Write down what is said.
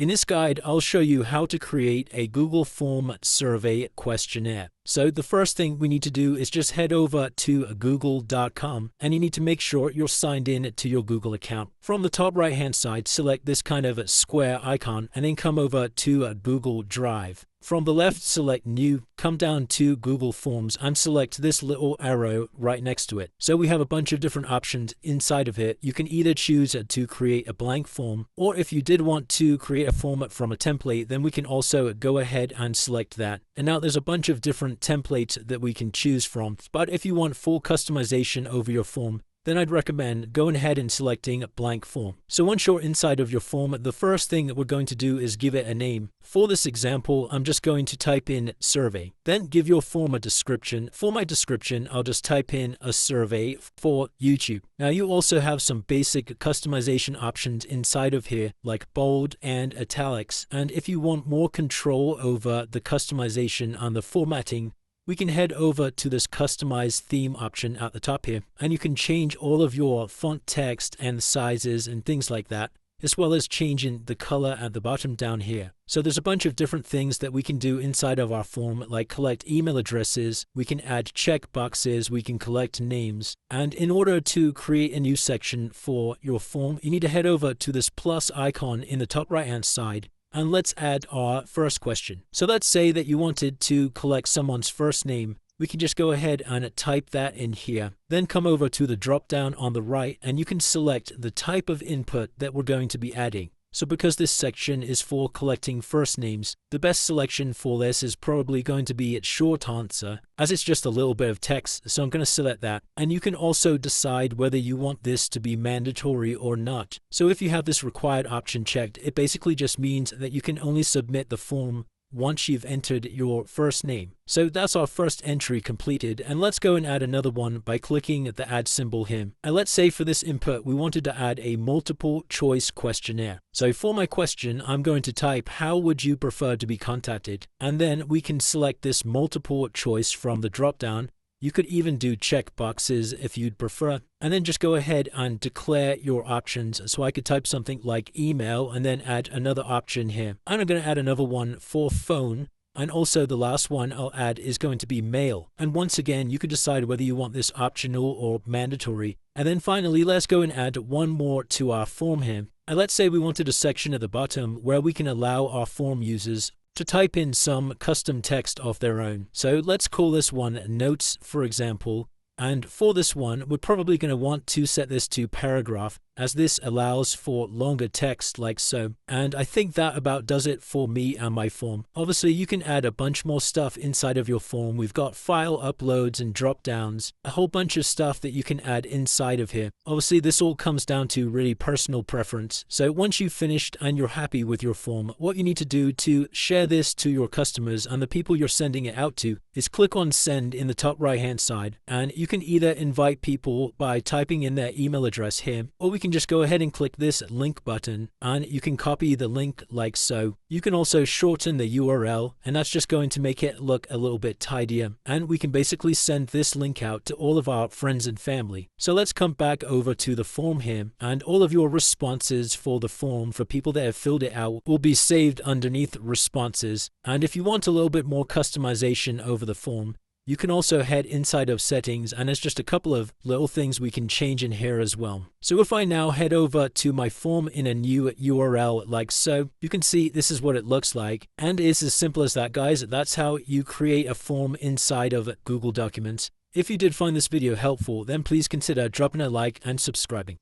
In this guide, I'll show you how to create a Google Form Survey Questionnaire. So the first thing we need to do is just head over to google.com, and you need to make sure you're signed in to your Google account. From the top right hand side, select this kind of square icon and then come over to Google Drive. From the left, select New, come down to Google Forms and select this little arrow right next to it. So we have a bunch of different options inside of it. You can either choose to create a blank form, or if you did want to create a form from a template, then we can also go ahead and select that. And now there's a bunch of different templates that we can choose from, but if you want full customization over your form, then I'd recommend going ahead and selecting a blank form. So once you're inside of your form, the first thing that we're going to do is give it a name. For this example, I'm just going to type in survey. Then give your form a description. For my description, I'll just type in a survey for YouTube. Now you also have some basic customization options inside of here, like bold and italics. And if you want more control over the customization and the formatting, we can head over to this customize theme option at the top here, and you can change all of your font text and sizes and things like that, as well as changing the color at the bottom down here. So there's a bunch of different things that we can do inside of our form, like collect email addresses, we can add check boxes, we can collect names. And in order to create a new section for your form, you need to head over to this plus icon in the top right hand side. And let's add our first question. So let's say that you wanted to collect someone's first name. We can just go ahead and type that in here. Then come over to the drop down on the right, and you can select the type of input that we're going to be adding. So because this section is for collecting first names, the best selection for this is probably going to be a short answer, as it's just a little bit of text, so I'm going to select that. And you can also decide whether you want this to be mandatory or not. So if you have this required option checked, it basically just means that you can only submit the form once you've entered your first name. So that's our first entry completed, and let's go and add another one by clicking the add symbol here. And let's say for this input we wanted to add a multiple choice questionnaire. So for my question, I'm going to type, how would you prefer to be contacted? And then we can select this multiple choice from the drop down. You could even do check boxes if you'd prefer, and then just go ahead and declare your options. So I could type something like email and then add another option here. And I'm going to add another one for phone. And also the last one I'll add is going to be mail. And once again, you could decide whether you want this optional or mandatory. And then finally, let's go and add one more to our form here. And let's say we wanted a section at the bottom where we can allow our form users to type in some custom text of their own. So let's call this one notes, for example. And for this one, we're probably going to want to set this to paragraph, as this allows for longer text like so. And I think that about does it for me and my form. Obviously, you can add a bunch more stuff inside of your form. We've got file uploads and drop downs, a whole bunch of stuff that you can add inside of here. Obviously, this all comes down to really personal preference. So once you've finished and you're happy with your form, what you need to do to share this to your customers and the people you're sending it out to is click on send in the top right hand side, and you can either invite people by typing in their email address here, or we can just go ahead and click this link button and you can copy the link like so. You can also shorten the URL, and that's just going to make it look a little bit tidier. And we can basically send this link out to all of our friends and family. So let's come back over to the form here, and all of your responses for the form for people that have filled it out will be saved underneath responses. And if you want a little bit more customization over the form, you can also head inside of settings, and there's just a couple of little things we can change in here as well. So if I now head over to my form in a new URL like so, you can see this is what it looks like. And it's as simple as that, guys. That's how you create a form inside of Google Documents. If you did find this video helpful, then please consider dropping a like and subscribing.